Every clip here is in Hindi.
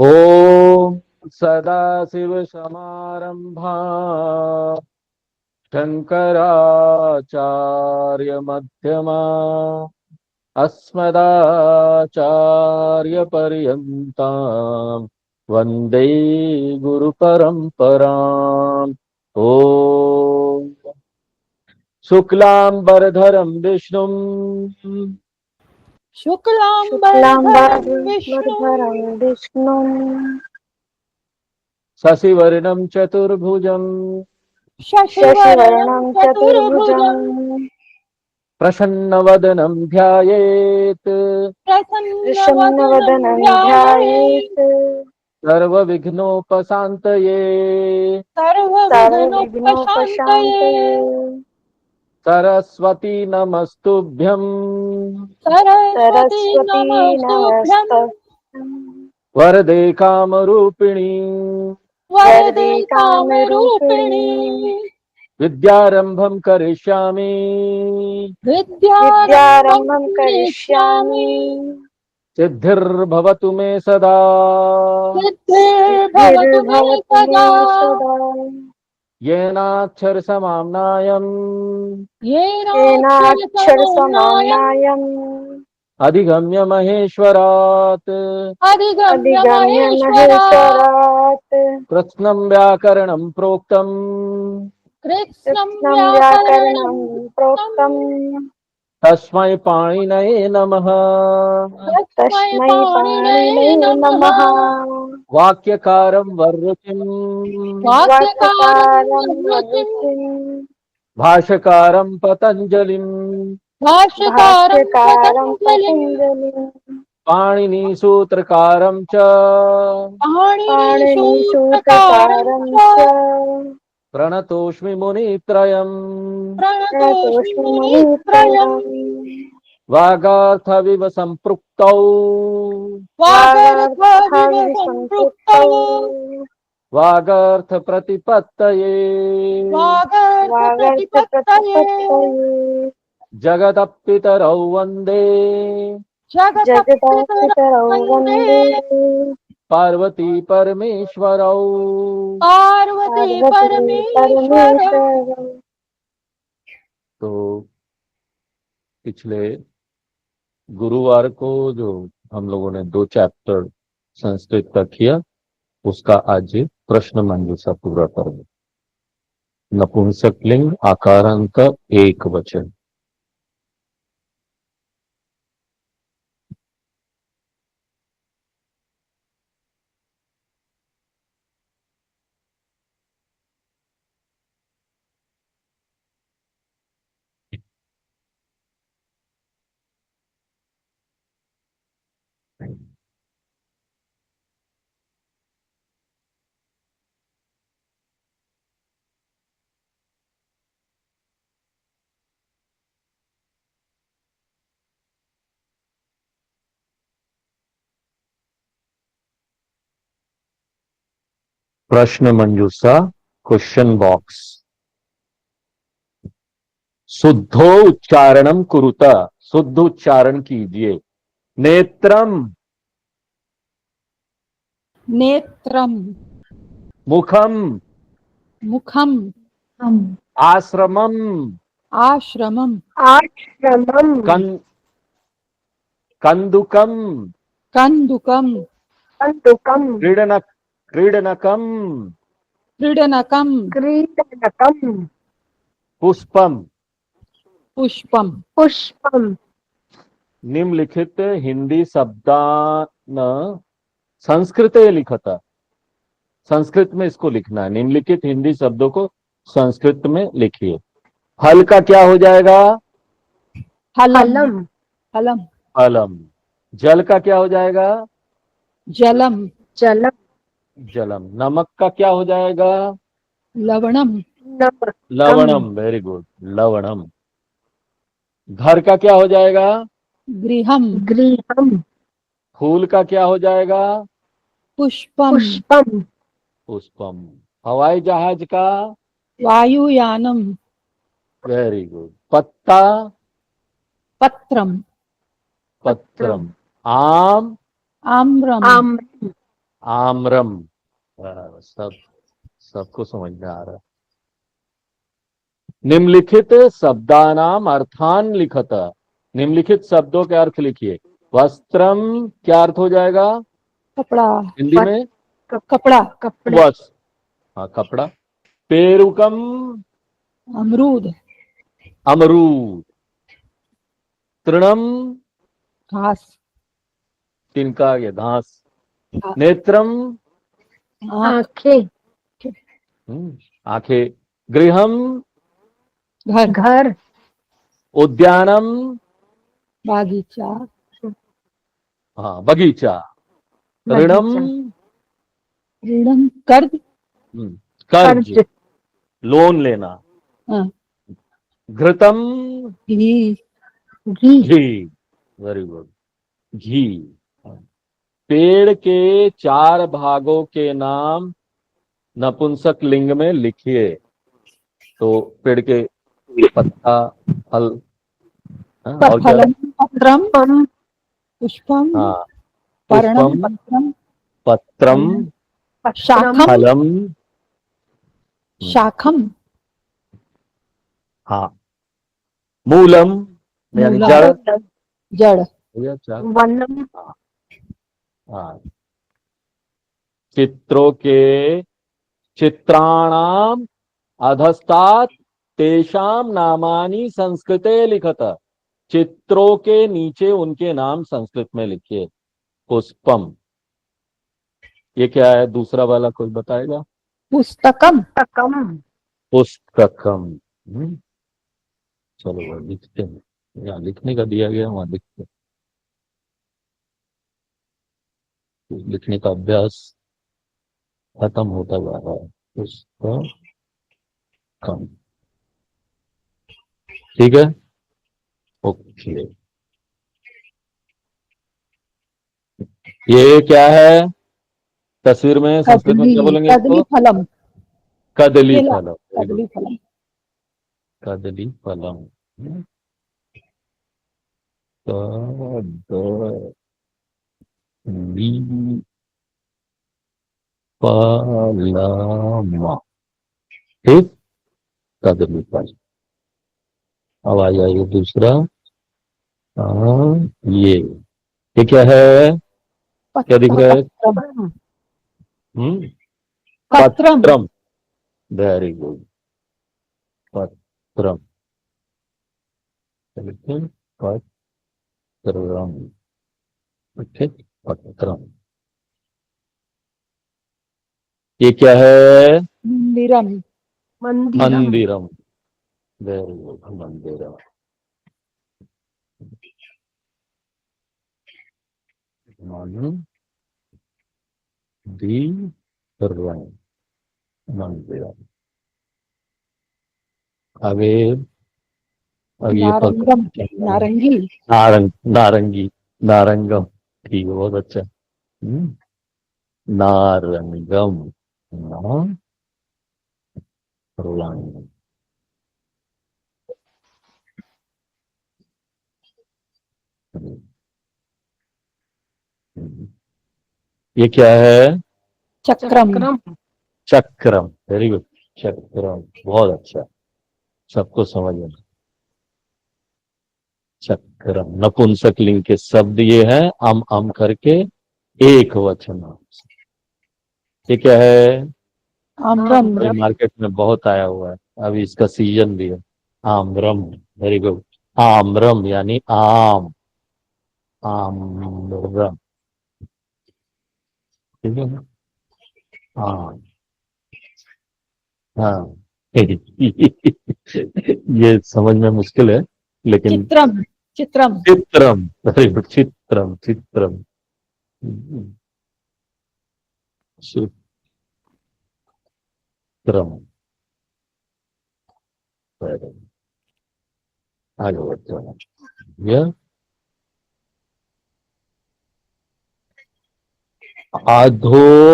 ओम सदाशिवसमारंभा शंकराचार्यमध्यमा अस्मदाचार्यपर्यन्तां वन्दे गुरुपरम्पराम्। ओम शुक्लांबरधरं विष्णुं शुक्लांबरधरं शुक्लांबरधरं विष्णुं विष्णुं शशिवर्णं चतुर्भुजं शशिवर्णं शशिवर्णं चतुर्भुजं चतुर्भुजं प्रसन्नवदनं ध्यायेत् प्रसन्नवदनं प्रसन्नवदनं ध्यायेत् ध्यायेत् सर्वविघ्नोपशान्तये सर्वविघ्नोपशान्तये सर्वविघ्नोपशान्तये सरस्वती नमस्तुभ्यं सरस्वती सरस्वती नमस्तुभ्यं नमस्तस्यै वरदे कामरूपिणी वरदे वरदे कामरूपिणी कामरूपिणी विद्यारंभं करिष्यामि विद्यारम्भं विद्यारम्भं करिष्यामि करिष्यामि सिद्धिर्भवतु मे सदा सिद्धिर्भवतु मे सिद्धिर्भवतु मे सदा सदा येनाक्षरसमाम्नायम् येनाक्षरसमाम्नायम् येनाक्षरसमाम्नायम् अधिगम्य महेश्वरात् अधिगम्य अधिगम्य महेश्वरात् महेश्वरात् कृत्स्नं व्याकरणं प्रोक्तम् कृत्स्नं कृत्स्नं व्याकरणं व्याकरणं प्रोक्तम् तस्मै पाणिनये नमः। तस्मै तस्मै पाणिनये पाणिनये नमः नमः। वाक्यकारं वररुचिं वाक्यकारं वाक्यकारं वररुचिं वररुचिम् भाष्यकारं पतञ्जलिम् भाष्यकारं भाष्यकारं पतञ्जलिं पतञ्जलिम् पाणिनिसूत्रकारं च पाणिनिसूत्रकारं पाणिनिसूत्रकारं च च प्रणतोऽस्मि मुनित्रयम् प्रणतोऽस्मि प्रणतोऽस्मि मुनित्रयम् मुनित्रयाम् वागार्थविव सम्पृक्तौ वागर्थविव वागर्थाविसम्पृक्तौ सम्पृक्तौ वागार्थप्रतिपत्तये वागर्थप्रतिपत्तये वागर्थप्रतिपत्तये जगतः पितरौ वन्दे जगतः जगतः पितरौ पितरौ वन्दे वन्दे पार्वती परमेश्वरौ। पार्वती पार्वती परमेश्वरौ। परमेश्वरौ। तो पिछले गुरुवार को जो हम लोगों ने 2 चैप्टर संस्कृत का किया, उसका आज प्रश्न मंजूषा पूरा करेंगे। नपुंसकलिंग आकारांत एक वचन। प्रश्न मंजूषा क्वेश्चन बॉक्स। शुद्धो उच्चारणम कुरुता, शुद्ध उच्चारण कीजिए। नेत्रम नेत्रम मुखम मुखम आश्रमम आश्रमम आश्रमम् कं, कंदुकम कंदुकम कन्दुकम् क्रीडन क्रीडनकम क्रीडनकम क्रीडनकम् पुष्पम। पुष्पम। पुष्पम्। निम्नलिखित हिंदी शब्दान संस्कृते लिखता। संस्कृत में इसको लिखना है। निम्नलिखित हिंदी शब्दों को संस्कृत में लिखिए। फल का क्या हो जाएगा? फलम फलम् फलम। फलम। जल का क्या हो जाएगा? जलम जलम् जलम। नमक का क्या हो जाएगा? लवणम नमकम् लवणम। वेरी गुड, लवणम। घर का क्या हो जाएगा? गृहम गृहम् फूल का क्या हो जाएगा? पुष्पम पुष्पम् पुष्पम। हवाई जहाज का? वायुयानम वेरी गुड। पत्ता? पत्रम पत्रम् पत्रम। आम? आम्रम आम्रम् आम्रम। सब सबको समझ में आ रहा है। निम्नलिखित शब्दानाम अर्थान लिखत। निम्नलिखित शब्दों के अर्थ लिखिए। वस्त्रम क्या अर्थ हो जाएगा कपड़ा। हिंदी में? कपड़ा। कपड़े। वस्त्र, हाँ कपड़ा। पेरुकम अमरूद। अमरूद। तृणम घास। तिनका ये घास। हाँ। नेत्रम आँख। आंखें। आंखें। गृहम घर। घर। उद्यानम, बागीचा। हाँ बगीचा। ऋणम बगीचा। ऋणम कर्ज। कर्ज, कर्ज। लोन लेना। हाँ, घृतम घी। घी। घी, वेरी गुड, घी। पेड़ के 4 भागों के नाम नपुंसक लिंग में लिखिए। तो पेड़ के पत्ता, फल, हाँ, और क्या? फलम पत्रम पम। पुष्पम हाँ, पर्णम पुष्पम, पत्रम पत्रम, पत्रम। शाखम। फलम, शाखम। हाँ, मूलम यानी मूलम। जड़। जड़। भैया चार। वनम। हाँ, चित्रों के चित्राणाम अधस्तात् तेषाम नामानि संस्कृते लिखत। चित्रों के नीचे उनके नाम संस्कृत में लिखिए। पुष्पम, ये क्या है? दूसरा वाला कोई बताएगा? पुस्तकम। तकम। पुस्तकम। चलो वो लिखते हैं। यहाँ लिखने का दिया गया, वहां लिखते हैं। लिखने का अभ्यास खत्म होता जा रहा है। पुस्तकम, ठीक है, ओके। ये क्या है तस्वीर में? संस्कृत में कदली। क्या बोलेंगे कदली इसको? फलम। कदली केला। फलम, वेरी गुड। कदली फलम। कदली फलम। कदली फलम, ठीक, कदली फल। अब आ जाइए दूसरा। हाँ, ये क्या है? क्या दिख रहा है? पत्रम। हम्म, पत्रम। पत्रम, वेरी गुड, पत्रम। लिखें, पत्रम, ठीक, पत्रम। ये क्या है? मंदिरम। मंदिरम। मंदिरम, वेरी गुड, मंदिरम। मंदिरम, मंदिरम। आगे, अब ये नारंगम। नारंगी। नारंगी, नारंगम, ठीक है, बहुत अच्छा। हम्म, नारंगम, नारंगम। ये क्या है? चक्रम। चक्रम। चक्रम, वेरी गुड, चक्रम, बहुत अच्छा, सबको समझ में। चक्रम, नपुंसक लिंग के शब्द ये है, अम करके एक वचन। ये क्या है? आम्रम। अभी मार्केट में बहुत आया हुआ है, अभी इसका सीजन भी है। आम्रम, वेरी गुड। आम्रम यानी आम, आम्रम, ठीक है ना? हाँ, हाँ। ये समझ में मुश्किल है, लेकिन चित्रम। चित्रम। चित्रम, वेरी गुड, चित्रम, चित्रम, चित्रम, very good. आगे बढ़ते हैं। ये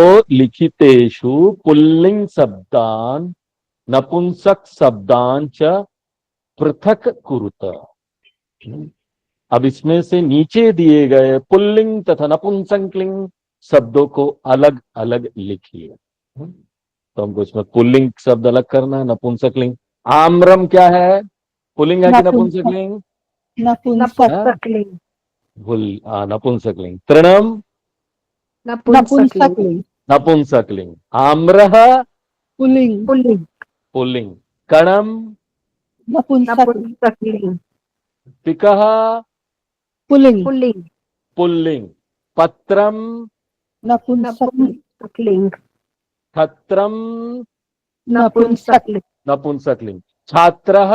अधोलिखितेषु पुल्लिंग शब्दान नपुंसक शब्दान च पृथक कुरुत। अब इसमें से नीचे दिए गए पुल्लिंग तथा नपुंसकलिंग शब्दों को अलग अलग लिखिए। तो हमको इसमें पुल्लिंग शब्द अलग करना है, नपुंसकलिंग। आम्रम क्या है, पुल्लिंग है कि नपुंसक। नपुंसकलिंग? नपुंसक। नपुंसकलिंग। नपुंसकलिंग। तृणम नपुंसकलिंग। नपुंसकलिंग। नपुंसकलिंग। आम्रह पुल्लिंग। पुल्लिंग। पुल्लिंग। कणम नपुंसक। नपुंसकलिंग। पिकः पुल्लिंग। पुल्लिंग। पुल्लिंग। पत्रम नपुंसक। नपुंसकलिंग। छत्रम नपुंसक। नपुंसकलिंग। नपुंसकलिंग। छात्रः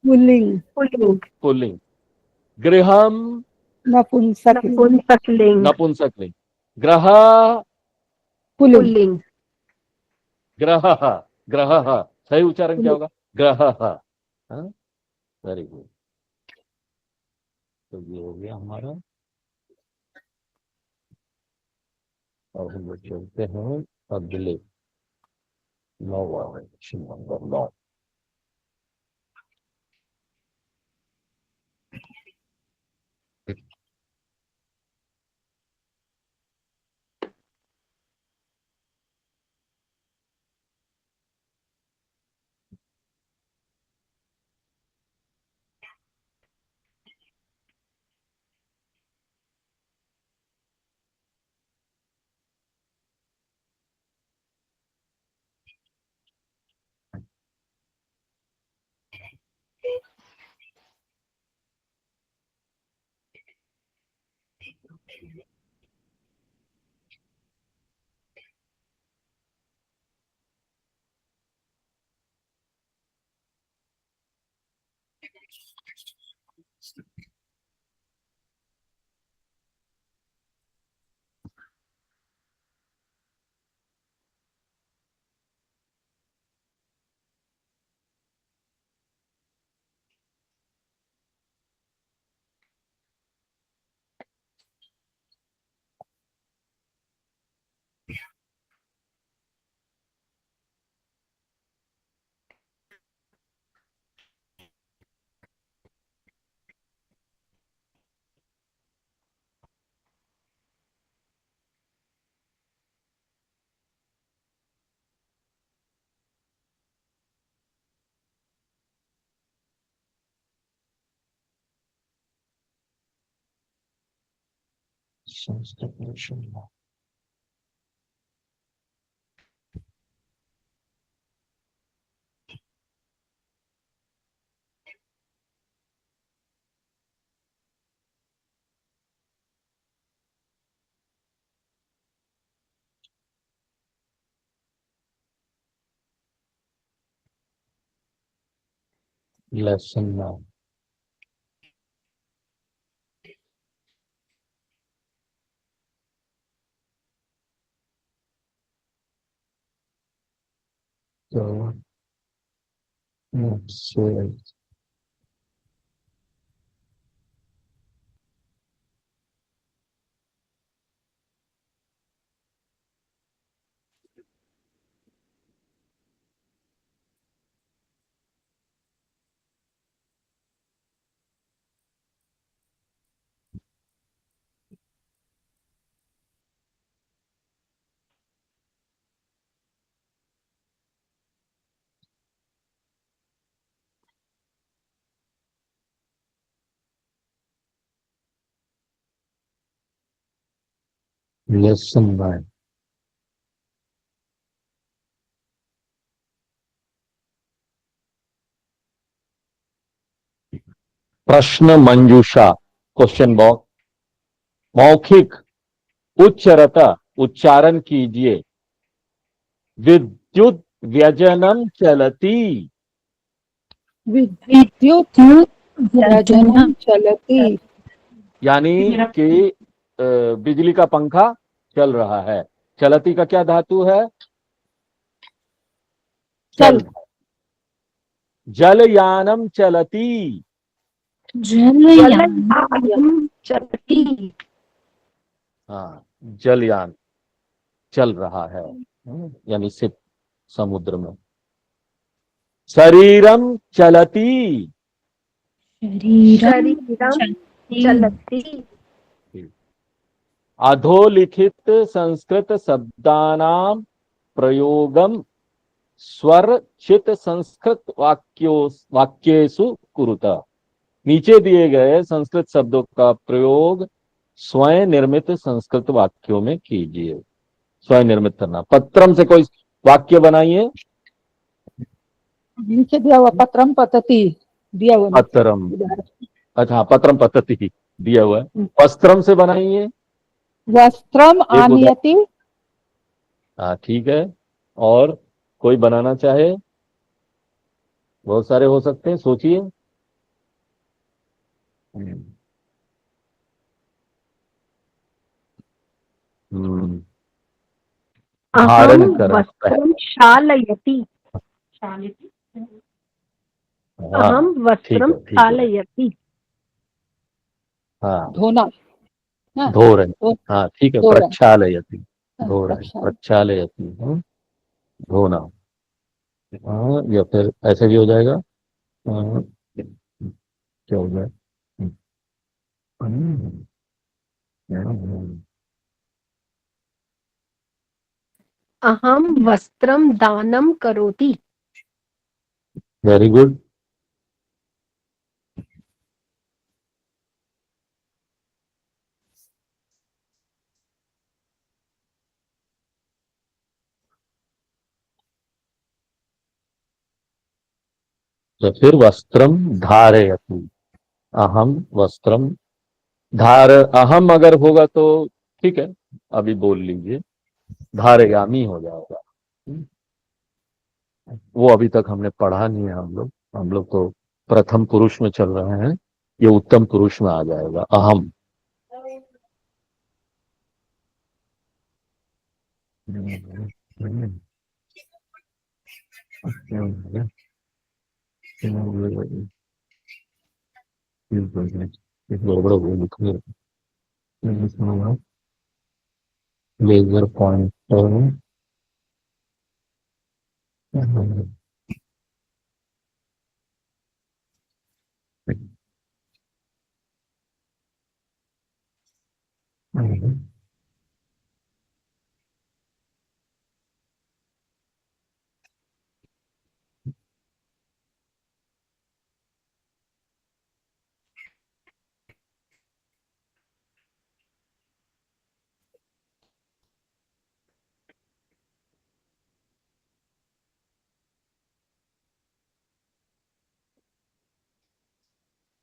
पुल्लिंग। पुल्लिंग। पुल्लिंग। गृहम नपुंसक। नपुंसकलिंग। नपुंसकलिंग। ग्रह पुल्लिंग। पुल्लिंग। ग्रहः ग्रहः सही उच्चारण क्या होगा? ग्रहः। Very good. तो ये हो गया हमारा। और हम लोग चलते हैं अगले 9वां क्वेश्चन नंबर 9। लेसन 9। तो next लेसन 9। प्रश्न मंजूषा, क्वेश्चन बॉक्स। मौखिक उच्चरता उच्चारण कीजिए। विद्युत व्यजनम चलती। विद्युत व्यजनम चलती। यानी कि बिजली का पंखा चल रहा है। चलती का क्या धातु है? चल। जलयानम चलती। जलयानम चलती। हाँ, जलयान चल रहा है, यानी सिर्फ समुद्र में। शरीरम चलती। शरीरम चलती। अधोलिखित संस्कृत शब्दानां प्रयोगम स्वरचित संस्कृत वाक्येषु कुरुता। नीचे दिए गए संस्कृत शब्दों का प्रयोग स्वयं निर्मित संस्कृत वाक्यों में कीजिए। स्वयं निर्मित करना, पत्रम से कोई वाक्य बनाइए। नीचे दिया हुआ पत्रम पतति दिया हुआ नीचे। पत्रम, अच्छा हाँ, पत्रम पद्धति दिया हुआ है। वस्त्रम से बनाइए। वस्त्रम एक उदाहरण, आनयति। हाँ ठीक है। और कोई बनाना चाहे, बहुत सारे हो सकते हैं, सोचिए। हम्म, धारण अहम करा, वस्त्रम क्षालयति। हाँ अहम ठीक वस्त्रम है ठीक है। क्षालयति। हाँ धोना। हाँ, धो रहे, धो हाँ ठीक है, धो रहा है। प्रक्षालयति, हाँ, धो रहे, प्रक्षालन। प्रक्षालयति, धोना। हाँ या फिर ऐसे भी हो जाएगा। हाँ, क्या हो जाए, अहम वस्त्रम दानम करोति। Very good. तो फिर वस्त्रम धारयति, अहम वस्त्रम धार, अहम अगर होगा तो ठीक है, अभी बोल लीजिए, धारयामी हो जाएगा। वो अभी तक हमने पढ़ा नहीं है, हम लोग तो प्रथम पुरुष में चल रहे हैं, ये उत्तम पुरुष में आ जाएगा, अहम। लेजर पॉइंटर,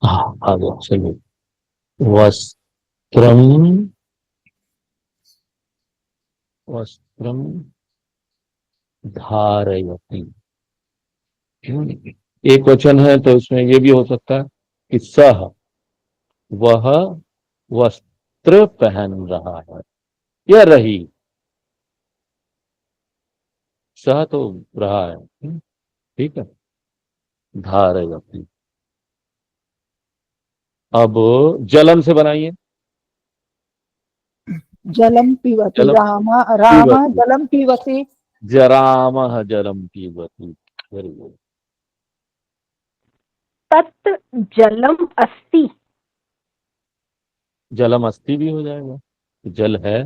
हाँ आ गया, चलिए। वस्त्रम, वस्त्रम धारयति। एक वचन है तो इसमें ये भी हो सकता है कि सह, वह वस्त्र पहन रहा है, या रही, सह तो रहा है, ठीक है, धारयति। अब जलम से बनाइए। जलम पीवति, जलम राम पीबति, जलम पीवति। जरामः जलम पीबति। Very good. तत् जलम अस्ति। जलम अस्थि भी हो जाएगा, जल है।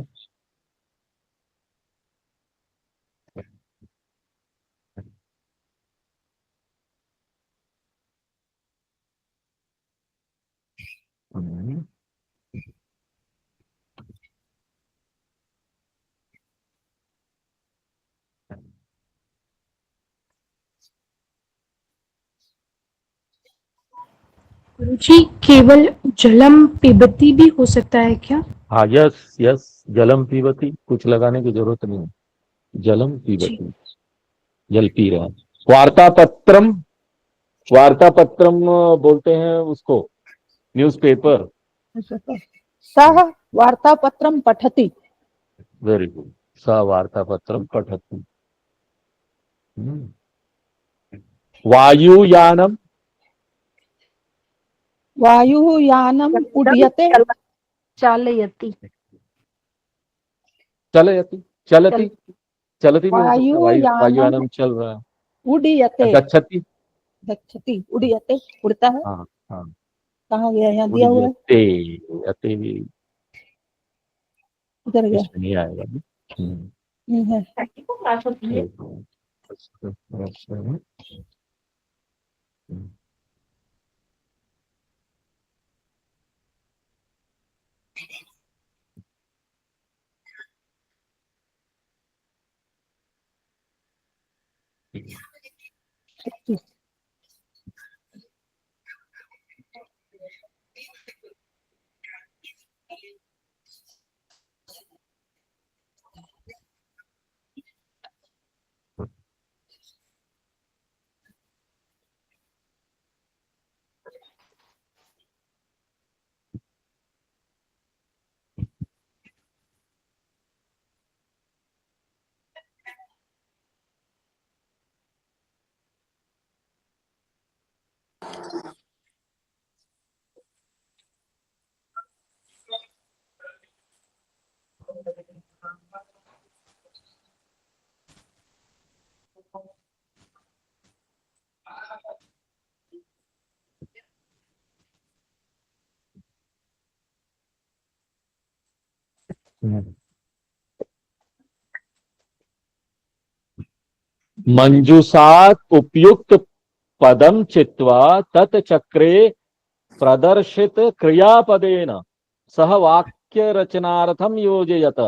गुरुजी केवल जलम पिबती भी हो सकता है क्या? हाँ यस यस, जलम पीबती, कुछ लगाने की जरूरत नहीं है, जलम जी। पीबती, जल पी रहा है। वार्तापत्रम, वार्तापत्रम बोलते हैं उसको, न्यूज़पेपर। सः वार्तापत्रम पठति। वेरी गुड, सा वार्तापत्रम पठति। वायुयानम, वायुः यानम उड्यते। चालयति। चलयति, चलती, चलती भी हो सकता है, वायुयानम वायुयानम चल रहा है। उड्यते। गच्छति, गच्छति, उड्यते, उड़ता है। हाँ हाँ, कहाँ गया, यहाँ दिया हुआ है। उड्यते, अति, इधर गया इसमें नहीं आएगा। नहीं है। मंजूषात उपयुक्त पदम चित्वा तत्चक्रे प्रदर्शित क्रियापदेन सह वाक्य रचनार्थम योजयत।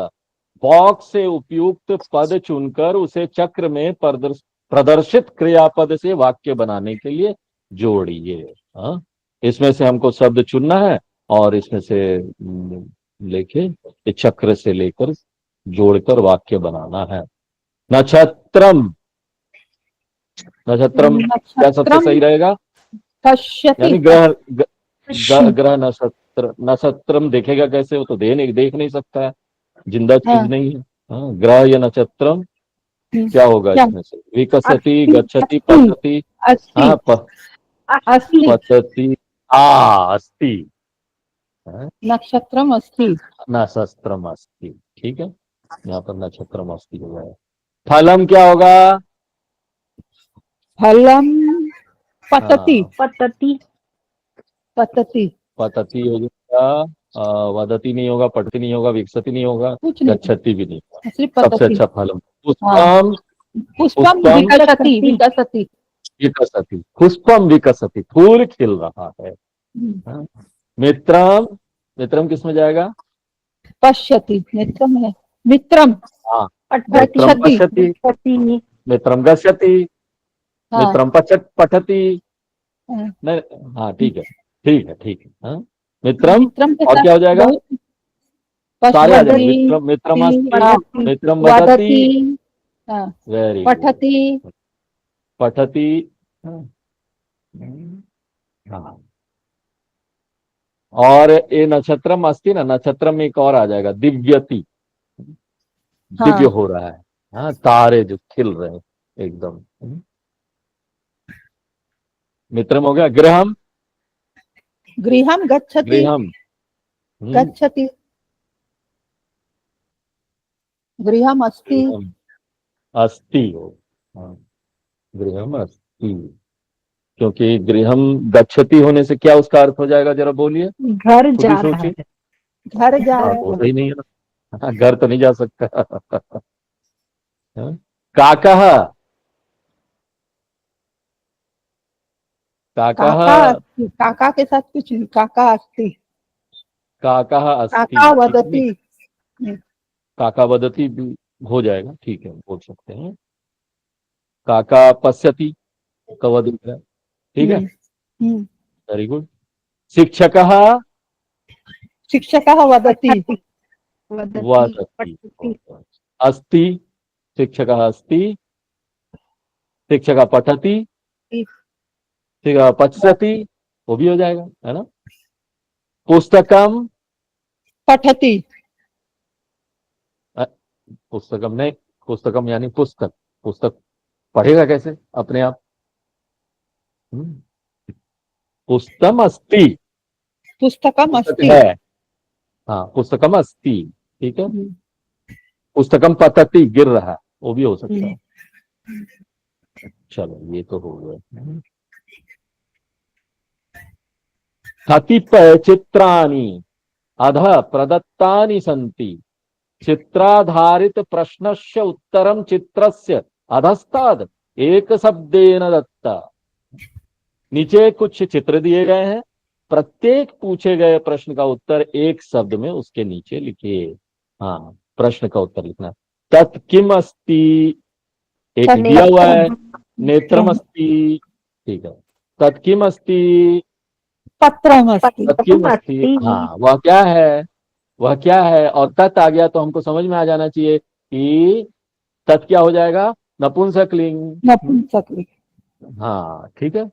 बॉक्स से उपयुक्त पद चुनकर उसे चक्र में प्रदर्शित क्रियापद से वाक्य बनाने के लिए जोड़िए। हाँ, इसमें से हमको शब्द चुनना है और इसमें से लेके इस चक्र से लेकर जोड़कर वाक्य बनाना है। नक्षत्रम, नक्षत्रम क्या सबसे सही रहेगा? पश्यति यानी ग्रह नक्षत्र। नक्षत्रम देखेगा कैसे? वो तो देख नहीं सकता है, जिंदा चीज हाँ। नहीं है। हाँ, ग्रह या नक्षत्रम क्या होगा क्या? इसमें से? विकसति, गच्छति, अस्थि पतति। अस्थि हाँ, अस्थि पतति, अस्ति। हाँ, नक्षत्रम अस्थि नक्षत्रम अस्ति। ठीक है, यहाँ पर नक्षत्रम अस्ति हो गया। फलम क्या होगा? फलम पतति हाँ, पतति पतति पतति हो जाएगा, वदति नहीं होगा, पठति नहीं होगा, विकसति नहीं होगा, कुछ नहीं गच्छति भी नहीं होगा। सिर्फ सबसे पतति। अच्छा फलम। हाँ। पुष्पम पुष्पम विकसति विकसति विकसति, पुष्पम विकसति, फूल खिल रहा है। हाँ। मित्रम, मित्रम किसमें जाएगा? पश्यति नेत्रम है मित्रम हाँ, पठति मित्रम पश्यति, पठति मित्रम गच्छति, हाँ मित्रम पठति। हाँ। नहीं, हाँ ठीक है, ठीक है, ठीक है। हाँ, मित्रम मित्रम के और साथ क्या हो जाएगा? बहुत सारे आ जाएंगे। पश्यति मित्रम, मित्रम अस्ति, पठति मित्रम वदति। वदति हाँ, वेरी पठति पठति। हाँ, और ये नक्षत्रम अस्ति ना, नक्षत्रम में एक और आ जाएगा, दिव्यति। हाँ। दिव्य हो रहा है। हाँ, तारे जो खिल रहे हैं एकदम। मित्रम हो गया। गृहम, गृहम गच्छति गृहम गच्छति गृहम अस्ति गृहम अस्ति हो। हाँ, गृहम अस्ति, क्योंकि गृहम गच्छति होने से क्या उसका अर्थ हो जाएगा? जरा बोलिए, घर खुद जा ही रहा सोचिए। है। घर जा हाँ, रहा है होता ही नहीं है ना। हाँ, घर तो नहीं जा सकता। हाँ? काकः, काकः, काका अस्ति काका के साथ कुछ नहीं काका अस्ति काकः अस्ति। काका वदति काका वदति भी हो जाएगा, ठीक है, बोल सकते हैं। काका पश्यति, कवद दिख रहा है, ठीक है, हम्म। Very good. शिक्षकः शिक्षकः वदति वदति वदति पठति अस्ति, शिक्षकः अस्ति, शिक्षकः पठति, शिक्षकः पश्यति, वो भी हो जाएगा, है ना। पुस्तकम, पठति पुस्तकम नहीं, पुस्तकम यानी पुस्तक। पुस्तक पढ़ेगा कैसे अपने आप? पुस्तकम अस्ति, पुस्तकम पुस्तक अस्ति है। हाँ, पुस्तकम अस्ति, ठीक है। पुस्तकम पतति, गिर रहा है, वो भी हो सकता है। चलो, ये तो हो गया। कतिपय चित्राणि अधः प्रदत्तानि सन्ति चित्राधारित प्रश्नस्य उत्तरम चित्रस्य अधस्ताद एक शब्देन दत्ता। नीचे कुछ चित्र दिए गए हैं, प्रत्येक पूछे गए प्रश्न का उत्तर एक शब्द में उसके नीचे लिखिए। हाँ, प्रश्न का उत्तर लिखना। तत् किम अस्ति, एक दिया हुआ है, नेत्रम अस्ति, ठीक है। तत् किम अस्ति, पत्रमस्ति। तत् किम अस्ति, हाँ वह क्या है, वह क्या है। और तत् आ गया तो हमको समझ में आ जाना चाहिए कि तत् क्या हो जाएगा, नपुंसकलिंग। नपुंसकलिंग। हाँ ठीक है।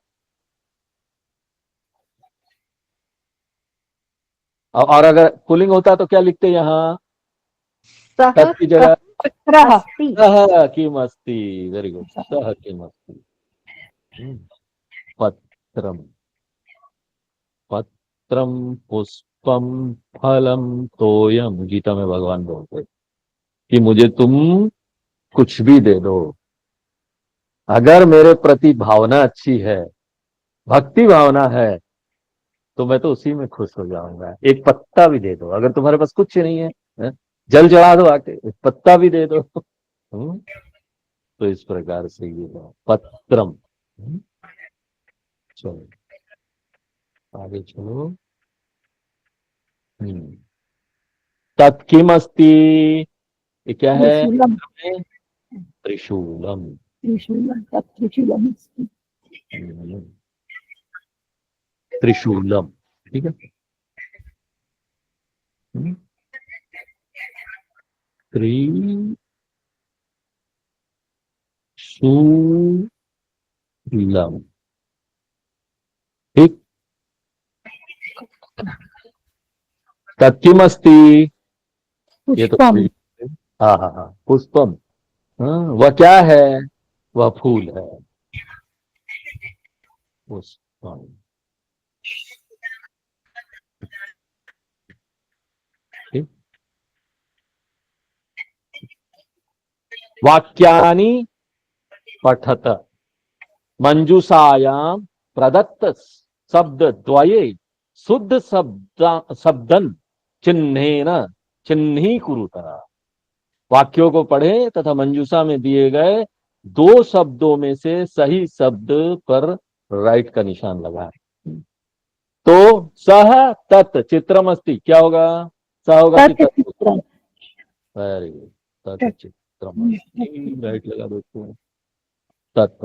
और अगर पुल्लिंग होता तो क्या लिखते यहाँ, सह तत् की जगह अस्ति। सह किमस्ति। वेरी गुड, सह किमस्ति। पत्रम, पत्रम पुष्पम फलम तोयम। गीता में भगवान बोलते कि मुझे तुम कुछ भी दे दो, अगर मेरे प्रति भावना अच्छी है, भक्ति भावना है, तो मैं तो उसी में खुश हो जाऊंगा। एक पत्ता भी दे दो, अगर तुम्हारे पास कुछ नहीं है, जल चढ़ा दो आके, एक पत्ता भी दे दो। तो इस प्रकार से ये पत्रम। चलो आगे चलो। तत् किम अस्ति, ये क्या है, त्रिशूलम। त्रिशूलम। त्रिशूलम, तत् त्रिशूलम अस्ति। त्रिशूलम, ठीक है। त्रिशूलम, ठीक। तत् किम अस्ति, ये तो पुष्पम। हाँ हाँ हाँ, पुष्पम। हाँ, वह क्या है, वह फूल है, पुष्पम। ठीक। वाक्यानि पठत मंजूषायां प्रदत्त शब्द द्वये शुद्ध शब्दन चिन्हेन चिन्हीकुरुत। वाक्यों को पढ़े तथा मंजूषा में दिए गए दो शब्दों में से सही शब्द पर राइट का निशान लगाए। तो सह तत् चित्रमस्ति क्या होगा, सह होगा कि तत् होगा? वेरी गुड, तत् चित्रमस्ति, राइट लगा दोस्तों। तत्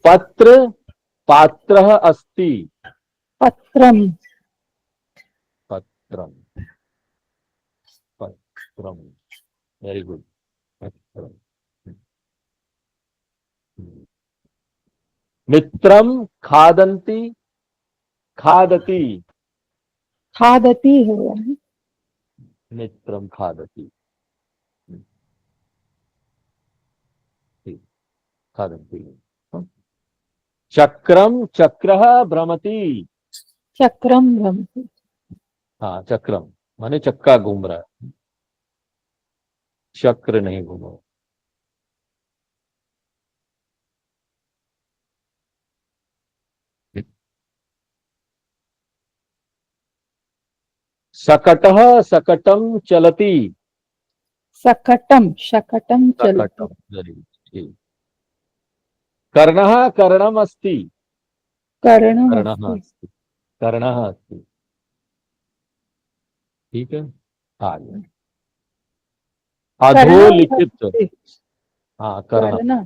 पत्र पात्रः अस्ति, पत्रम। पत्रम, पत्रम, वेरी गुड, पत्रम। मित्रम खादन्ति, खादति, खादती है। मित्रम खादति, खादन्ति। चक्रम चक्रः भ्रमति, चक्रम भ्रमति। हाँ चक्रम माने चक्का घूम रहा है, चक्र नहीं घूमो। शकटः शकटम चलति, शकटम, शकटम चलति। शकटम, वेरी गुड, ठीक। कर्णः कर्णम अस्ति, कर्णः कर्णः अस्ति। अस्ति, कर्णः अस्ति, ठीक है। आगे अधोलिखित, हाँ कर्ण, कर्ण।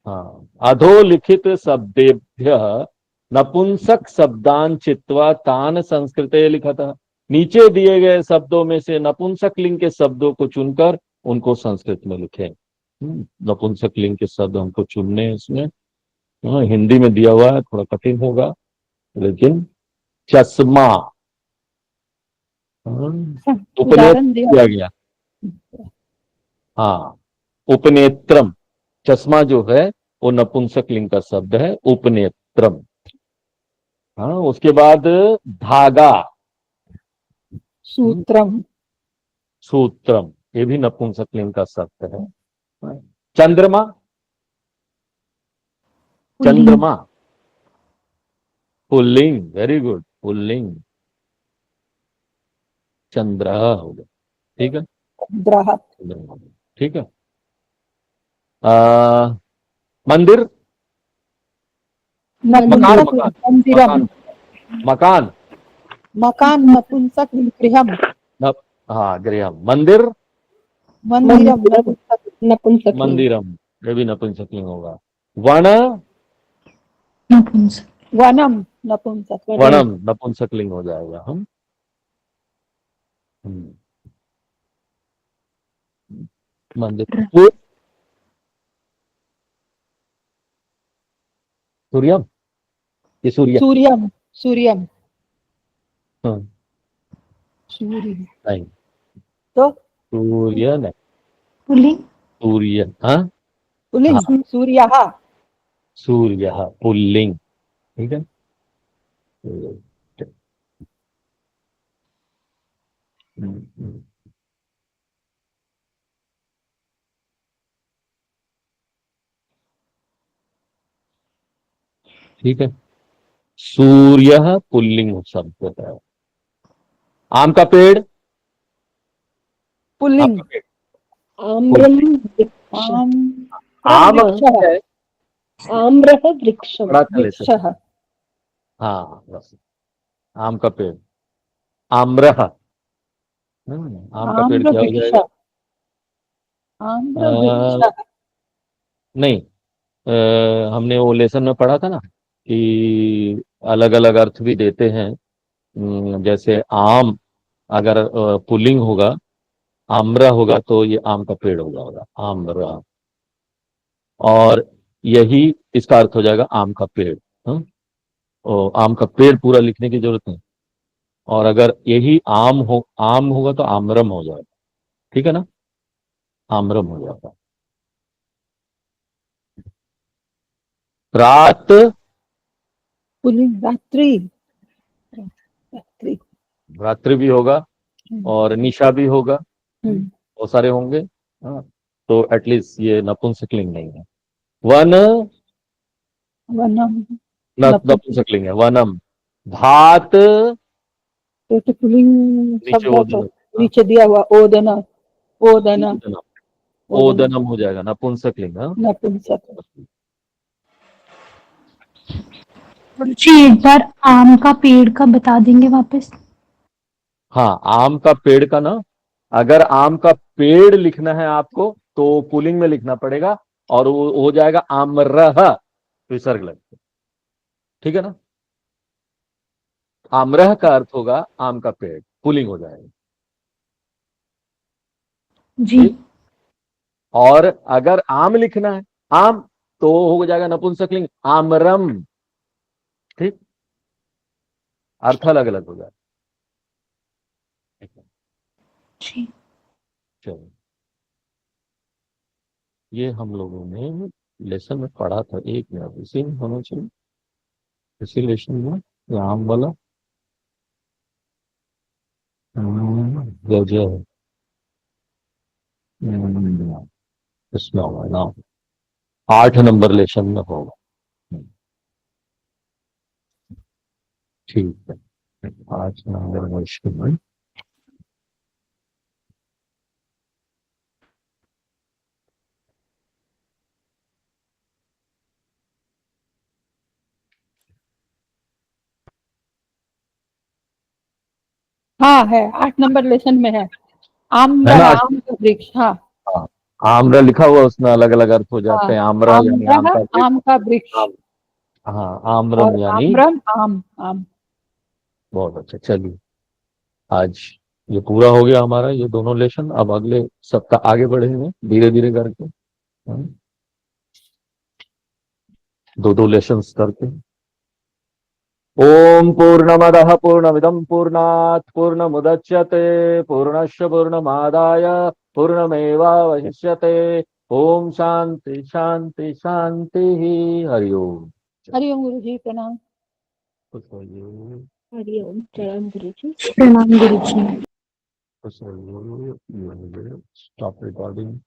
हाँ अधोलिखित शब्देभ्यः नपुंसक शब्दान चित्वा तान संस्कृते लिखतः। नीचे दिए गए शब्दों में से नपुंसक लिंग के शब्दों को चुनकर उनको संस्कृत में लिखें। नपुंसक लिंग के शब्द हमको चुनने हैं इसमें। हिंदी में दिया हुआ है, थोड़ा कठिन होगा, लेकिन चश्मा, उपनेत्र दिया गया, हाँ उपनेत्रम, चश्मा जो है वो नपुंसक लिंग का शब्द है, उपनेत्रम। हाँ उसके बाद धागा, सूत्रम। सूत्रम, ये भी नपुंसक लिंग का शब्द है। चंद्रमा, चंद्रमा पुल्लिंग, वेरी गुड, पुल्लिंग, चंद्र हो गया, ठीक है। द्रः ठीक है। मंदिर, मकान, नपुंसक मंदिरम, मकान, मकान नपुंसक गृहम, हाँ गृहम, मंदिर, मंदिरम नपुंसक, नपुंसकलिंग। मंदिरम, ये भी नपुंसकलिंग होगा। वन, नपुंसक। वनम नपुंसक, वनम नपुंसकलिंग हो जाएगा। हम मंदिर, सूर्यम, ये सूर्य, सूर्यम, सूर्यम, हाँ, सूर्य, नहीं तो सूर्य नहीं, पुल्लिंग। सूर्य, हाँ पुल्लिंग सूर्यः, सूर्य पुल्लिंग, ठीक है। ठीक है, सूर्य पुल्लिंग शब्द होता है। आम का पेड़, आम पुल्लिंग, का पेड़, आम्रम वृक्ष, आम आम वृक्षः, आम्रः वृक्षम, बड़ा था लेते थे। वृक्षः, हाँ बस, आम का पेड़, आम्रह, आम का पेड़ आम्र क्या हो वृक्ष, जाएगा? आम्र अ, वृक्ष, नहीं, हमने वो लेसन में पढ़ा था ना कि अलग अलग अर्थ भी देते हैं। जैसे आम अगर पुल्लिंग होगा, आम्र होगा तो ये आम का पेड़ हो जाएगा, आम्र। और यही इसका अर्थ हो जाएगा आम का पेड़। हाँ? और आम का पेड़ पूरा लिखने की जरूरत नहीं। और अगर यही आम होगा तो आम्रम हो जाएगा, ठीक है ना, आम्रम हो जाता। रात, पुल्लिंग रात्रि, रात्रि, रात्रि भी होगा और निशा भी होगा, बहुत सारे होंगे। हाँ, तो एटलीस्ट ये नपुंसकलिंग नहीं है। वन, वनम, नपुंसकलिंग है, वनम। भात, तो पुल्लिंग नीचे शब्द ओदनम, तो नीचे दिया हुआ ओदना, ओदना, ओदनम, ओदना, ओदनम हो जाएगा नपुंसकलिंग। हाँ, नपुंसक, जी एक बार आम का पेड़ का बता देंगे वापस। हाँ, आम का पेड़ का ना, अगर आम का पेड़ लिखना है आपको तो पुलिंग में लिखना पड़ेगा और वो हो जाएगा आम्रह, विसर्ग लग के, ठीक है ना। आम्रह का अर्थ होगा आम का पेड़, पुलिंग हो जाएगा। जी ठीक? और अगर आम लिखना है, आम, तो हो जाएगा नपुंसकलिंग, आमरम। ठीक, अर्थ अलग अलग हो जाएगा। जी चलो, ये हम लोगों ने लेसन में पढ़ा था, एक मिनट इसी में होना चाहिए, इसी लेसन में ये आम वाला गजर, इसमें होगा ना, 8 नंबर लेसन में होगा। ठीक है, 8 नंबर लेसन में। हाँ है 8 नंबर लेसन में है, आम्र, है ना, आम का वृक्ष, हाँ हाँ, आम्र लिखा हुआ, उसमें अलग अलग अर्थ हो जाते हैं। आम्र यानी आम आम्र, का पेड़, आम का वृक्ष, आम, हाँ, और आम्रम यानी, आम्रम आम, आम। बहुत अच्छा। चलिए, आज ये पूरा हो गया हमारा ये दोनों लेसन। अब अगले सप्ताह आगे बढ़ेंगे धीरे धीरे करके, हाँ, दो दो लेसन्स करके। ओम पूर्णमदः पूर्णमिदं पूर्णात् पूर्णमुदच्यते पूर्णस्य पूर्णमादाय पूर्णमेवावशिष्यते। ओम शांति शांति शांति। हरि ओम। हरिओम गुरु जी, प्रणाम। खुश रहिए, हरिओम, प्रणाम गुरुजी। प्रणाम गुरु जी। खुश रहिए। Stop recording.